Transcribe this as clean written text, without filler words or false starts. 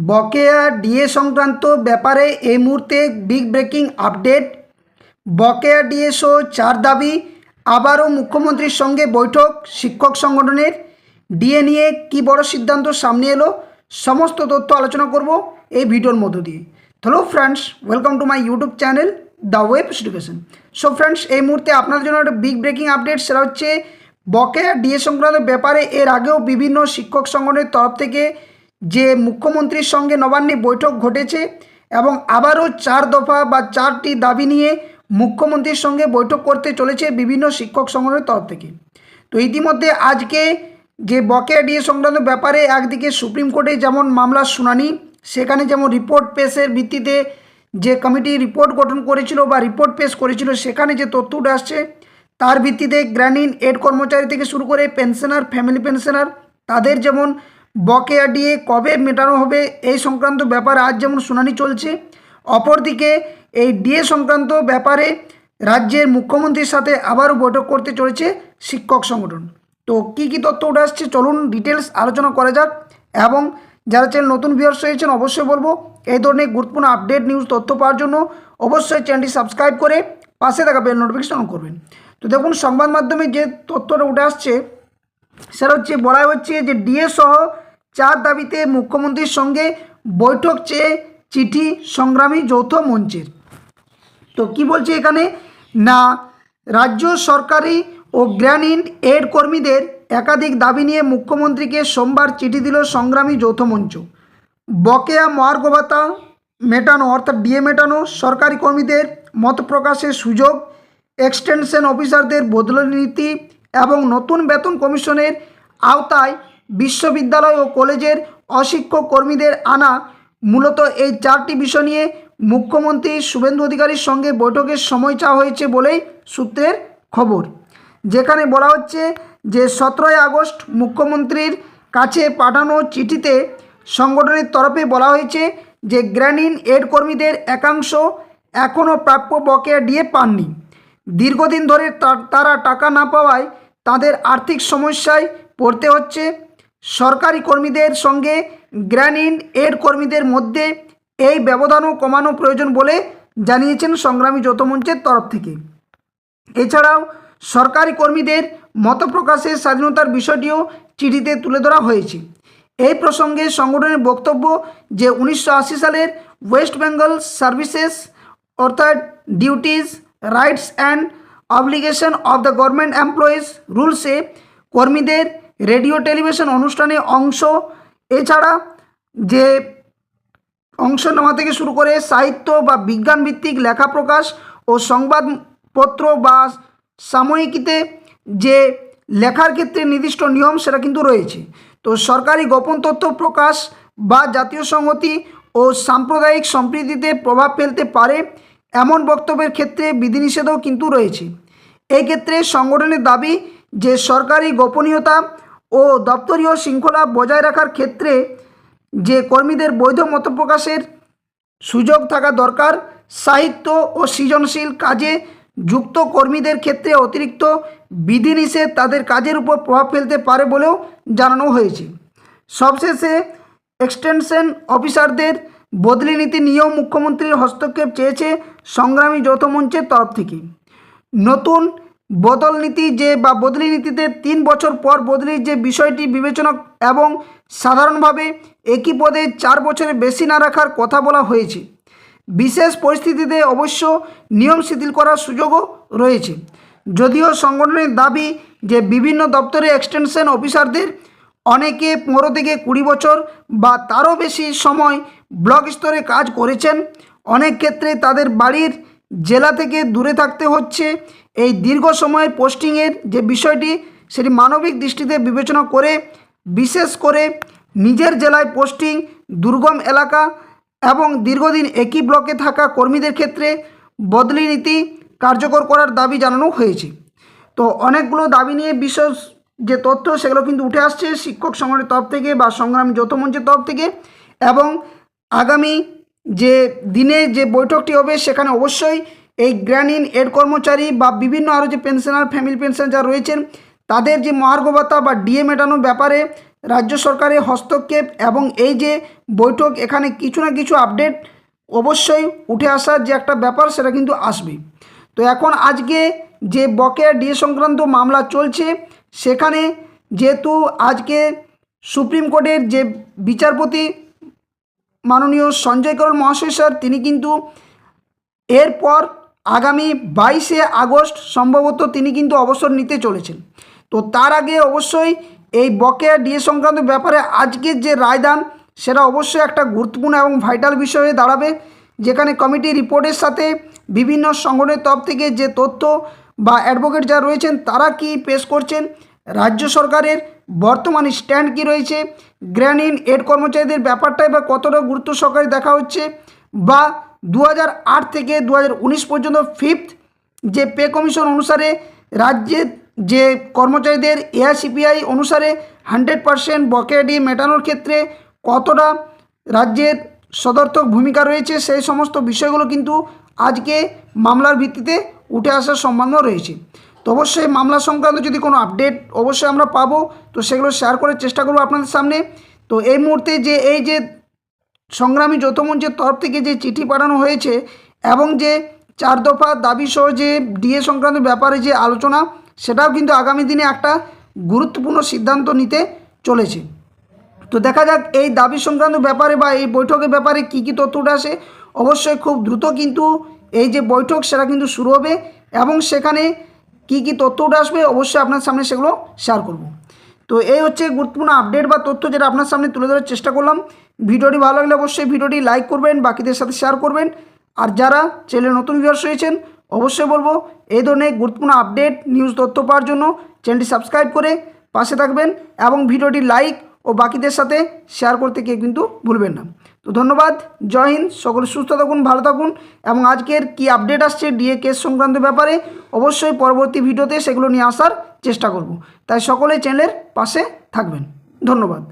বকেয়া ডিএ সংক্রান্ত ব্যাপারে এই মুহূর্তে বিগ ব্রেকিং আপডেট। বকেয়া ডিএ সহ 4 দাবি, আবারও মুখ্যমন্ত্রীর সঙ্গে বৈঠক শিক্ষক সংগঠনের। ডিএ নিয়ে কি বড় সিদ্ধান্ত সামনে এলো, সমস্ত তথ্য আলোচনা করব এই ভিডিওর মধ্য দিয়ে। Hello friends, welcome to my YouTube channel the web education. So friends, এই মুহূর্তে আপনাদের জন্য একটা বিগ ব্রেকিং আপডেট, সেটা হচ্ছে বকেয়া ডিএ সংক্রান্ত ব্যাপারে এর আগেও বিভিন্ন শিক্ষক সংগঠনের তরফ থেকে যে মুখ্যমন্ত্রীর সঙ্গে নবান্নে বৈঠক ঘটেছে এবং আবারও 4 দফা বা 4টি দাবি নিয়ে মুখ্যমন্ত্রীর সঙ্গে বৈঠক করতে চলেছে বিভিন্ন শিক্ষক সংগঠনের তরফ থেকে। তো ইতিমধ্যে আজকে যে বকেয়া ডিএ সংক্রান্ত ব্যাপারে একদিকে সুপ্রিম কোর্টে যেমন মামলার শুনানি, সেখানে যেমন রিপোর্ট পেশের ভিত্তিতে যে কমিটি রিপোর্ট গঠন করেছিল বা রিপোর্ট পেশ করেছিল, সেখানে যে তথ্য উঠে আসছে তার ভিত্তিতে গ্র্যানিন এড কর্মচারী থেকে শুরু করে পেনশনার, ফ্যামিলি পেনশনার, তাদের যেমন বকেয়া ডিএ কবে মেটানো হবে এই সংক্রান্ত ব্যাপারে আজ যেমন শুনানি চলছে, অপরদিকে এই ডিএ সংক্রান্ত ব্যাপারে রাজ্যের মুখ্যমন্ত্রীর সাথে আবারও বৈঠক করতে চলেছে শিক্ষক সংগঠন। তো কী কী তথ্য উঠে আসছে চলুন ডিটেলস আলোচনা করা যাক। এবং যারা চ্যানেল নতুন ভিউয়ার্স হয়েছেন অবশ্যই বলবো এই ধরনের গুরুত্বপূর্ণ আপডেট নিউজ তথ্য পাওয়ার জন্য অবশ্যই চ্যানেলটি সাবস্ক্রাইব করে পাশে থাকা বেল নোটিফিকেশন অন করবেন। তো দেখুন, সংবাদ মাধ্যমে যে তথ্যটা উঠে আসছে সেটা হচ্ছে, বলা হচ্ছে যে ডিএ সহ 4 দাবিতে মুখ্যমন্ত্রীর সঙ্গে বৈঠক চেয়ে চিঠি সংগ্রামী যৌথ মঞ্চের। তো কি বলছে এখানে না, রাজ্য সরকারি ও গ্র্যানিন এড কর্মীদের একাধিক দাবি নিয়ে মুখ্যমন্ত্রীকে সোমবার চিঠি দিল সংগ্রামী যৌথ মঞ্চ। বকেয়া মহার্ঘ ভাতা মেটানো অর্থাৎ ডিএ মেটানো, সরকারি কর্মীদের মত প্রকাশের সুযোগ, এক্সটেনশন অফিসারদের বদলি নীতি এবং নতুন বেতন কমিশনের আওতায় বিশ্ববিদ্যালয় ও কলেজের অশিক্ষক কর্মীদের আনা, মূলত এই 4টি বিষয় নিয়ে মুখ্যমন্ত্রী শুভেন্দু অধিকারীর সঙ্গে বৈঠকের সময় চাওয়া হয়েছে বলেই সূত্রের খবর। যেখানে বলা হচ্ছে যে 17 আগস্ট মুখ্যমন্ত্রীর কাছে পাঠানো চিঠিতে সংগঠনের তরফে বলা হয়েছে যে গ্র্যানিন এড কর্মীদের একাংশ এখনও প্রাপ্য বকেয়া ডিএ পাননি। দীর্ঘদিন ধরে তারা টাকা না পাওয়ায় তাদের আর্থিক সমস্যায় পড়তে হচ্ছে। সরকারি কর্মীদের সঙ্গে গ্র্যানিন এড কর্মীদের মধ্যে এই ব্যবধানও কমানো প্রয়োজন বলে জানিয়েছেন সংগ্রামী যৌথ মঞ্চের তরফ থেকে। এছাড়াও সরকারি কর্মীদের মত প্রকাশের স্বাধীনতার বিষয়টিও চিঠিতে তুলে ধরা হয়েছে। এই প্রসঙ্গে সংগঠনের বক্তব্য যে 1980 সালের ওয়েস্ট বেঙ্গল সার্ভিসেস অর্থাৎ duties, rights and obligation of the government employees রুলসে কর্মীদের রেডিও টেলিভিশন অনুষ্ঠানে অংশ, এছাড়া যে অংশ নেওয়া থেকে শুরু করে সাহিত্য বা বিজ্ঞান ভিত্তিক লেখা প্রকাশ ও সংবাদপত্র বা সাময়িকীতে যে লেখার ক্ষেত্রে নির্দিষ্ট নিয়ম সেটা কিন্তু রয়েছে। তো সরকারি গোপন তথ্য প্রকাশ বা জাতীয় সংহতি ও সাম্প্রদায়িক সম্প্রীতিতে প্রভাব ফেলতে পারে এমন বক্তব্যের ক্ষেত্রে বিধিনিষেধও কিন্তু রয়েছে। এই ক্ষেত্রে সংগঠনের দাবি যে সরকারি গোপনীয়তা ও দপ্তরীয় শৃঙ্খলা বজায় রাখার ক্ষেত্রে যে কর্মীদের বৈধ মত প্রকাশের সুযোগ থাকা দরকার। সাহিত্য ও সৃজনশীল কাজে যুক্ত কর্মীদের ক্ষেত্রে অতিরিক্ত বিধিনিষেধ তাদের কাজের উপর প্রভাব ফেলতে পারে বলেও জানানো হয়েছে। সবশেষে এক্সটেনশন অফিসারদের বদলি নীতি নিয়েও মুখ্যমন্ত্রীর হস্তক্ষেপ চেয়েছে সংগ্রামী যৌথ মঞ্চের তরফ থেকে। নতুন বদল নীতি বা বদলি নীতিতে 3 বছর পর বদলির যে বিষয়টি বিবেচনা এবং সাধারণভাবে একই পদে 4 বছরের বেশি না রাখার কথা বলা হয়েছে। বিশেষ পরিস্থিতিতে অবশ্য নিয়ম শিথিল করার সুযোগও রয়েছে। যদিও সংগঠনের দাবি যে বিভিন্ন দপ্তরে এক্সটেনশন অফিসারদের অনেকে 15 থেকে 20 বছর বা তারও বেশি সময় ব্লক স্তরে কাজ করেছেন, অনেক ক্ষেত্রে তাদের বাড়ির জেলা থেকে দূরে থাকতে হচ্ছে। এই দীর্ঘ সময়ের পোস্টিংয়ের যে বিষয়টি সেটি মানবিক দৃষ্টিতে বিবেচনা করে বিশেষ করে নিজের জেলায় পোস্টিং, দুর্গম এলাকা এবং দীর্ঘদিন একই ব্লকে থাকা কর্মীদের ক্ষেত্রে বদলি নীতি কার্যকর করার দাবি জানানো হয়েছে। তো অনেকগুলো দাবি নিয়ে বিশেষ যে তথ্য সেগুলো কিন্তু উঠে আসছে শিক্ষক সংগঠনের তরফ থেকে বা সংগ্রামী যৌথ মঞ্চের তরফ থেকে। এবং আগামী যে দিনে যে বৈঠকটি হবে সেখানে অবশ্যই এই গ্র্যানিন এড কর্মচারী বা বিভিন্ন আরও যে পেনশনার, ফ্যামিলি পেনশন যারা রয়েছেন তাদের যে মহার্ঘ ভাতা বা ডিএ মেটানোর ব্যাপারে রাজ্য সরকারের হস্তক্ষেপ এবং এই যে বৈঠক, এখানে কিছু না কিছু আপডেট অবশ্যই উঠে আসার যে একটা ব্যাপার সেটা কিন্তু আসবে। তো এখন আজকে যে বকেয়া ডিএ সংক্রান্ত মামলা চলছে, সেখানে যেহেতু আজকে সুপ্রিম কোর্টের যে বিচারপতি মাননীয় সঞ্জয় করল মহাশয় স্যার, তিনি কিন্তু এরপর আগামী 22শে আগস্ট সম্ভবত তিনি কিন্তু অবসর নিতে চলেছেন। তো তার আগে অবশ্যই এই বকেয়া ডিএ সংক্রান্ত ব্যাপারে আজকের যে রায়দান সেটা অবশ্যই একটা গুরুত্বপূর্ণ এবং ভাইটাল বিষয় হয়ে দাঁড়াবে, যেখানে কমিটি রিপোর্টের সাথে বিভিন্ন সংগঠনের তরফ থেকে যে তথ্য বা অ্যাডভোকেট যারা রয়েছেন তারা কি পেশ করছেন, রাজ্য সরকারের বর্তমান স্ট্যান্ড কী রয়েছে, গ্র্যানিন এড কর্মচারীদের ব্যাপারটাই বা কতটা গুরুত্ব সহকারে দেখা হচ্ছে, বা 2008 থেকে 2019 পর্যন্ত ফিফথ যে পে কমিশন অনুসারে রাজ্যের যে কর্মচারীদের এআইসিপিআই অনুসারে 100% বকেয়া ডিএ মেটানোর ক্ষেত্রে কতটা রাজ্যের সদর্থক ভূমিকা রয়েছে, সেই সমস্ত বিষয়গুলো কিন্তু আজকে মামলার ভিত্তিতে উঠে আসার সম্ভাবনা রয়েছে। তো অবশ্যই মামলা সংক্রান্ত যদি কোনো আপডেট অবশ্যই আমরা পাবো, তো সেগুলো শেয়ার করার চেষ্টা করবো আপনাদের সামনে। তো এই মুহূর্তে যে এই যে সংগ্রামী যৌথ মঞ্চের তরফ থেকে যে চিঠি পাঠানো হয়েছে এবং যে 4 দফা দাবি সহ যে ডিএ সংক্রান্ত ব্যাপারে যে আলোচনা, সেটাও কিন্তু আগামী দিনে একটা গুরুত্বপূর্ণ সিদ্ধান্ত নিতে চলেছে। তো দেখা যাক এই দাবি সংক্রান্ত ব্যাপারে বা এই বৈঠকের ব্যাপারে কী কী তথ্য উঠে আসে। অবশ্যই খুব দ্রুত কিন্তু এই যে বৈঠক সেটা কিন্তু শুরু হবে এবং সেখানে কী কী তথ্য উঠে আসবে অবশ্যই আপনার সামনে সেগুলো শেয়ার করব। তো এই হচ্ছে গুরুত্বপূর্ণ আপডেট বা তথ্য যেটা আপনার সামনে তুলে ধরার চেষ্টা করলাম। ভিডিওটি ভালো লাগলে অবশ্যই ভিডিওটি লাইক করবেন, বাকিদের সাথে শেয়ার করবেন। আর যারা চ্যানেলে নতুন ভিউয়ার্স রয়েছেন অবশ্যই বলবো এই ধরনের গুরুত্বপূর্ণ আপডেট নিউজ তথ্য পাওয়ার জন্য চ্যানেলটি সাবস্ক্রাইব করে পাশে থাকবেন এবং ভিডিওটি লাইক ও বাকিদের সাথে শেয়ার করতে কেউ কিন্তু ভুলবেন না। তো ধন্যবাদ, জয় হিন্দ, সকলে সুস্থ থাকুন, ভালো থাকুন এবং আজকের কি আপডেট আসছে ডিএ কেস সংক্রান্ত ব্যাপারে অবশ্যই পরবর্তী ভিডিওতে সেগুলো নিয়ে আসার চেষ্টা করব। তাই সকলে চ্যানেলের পাশে থাকবেন। ধন্যবাদ।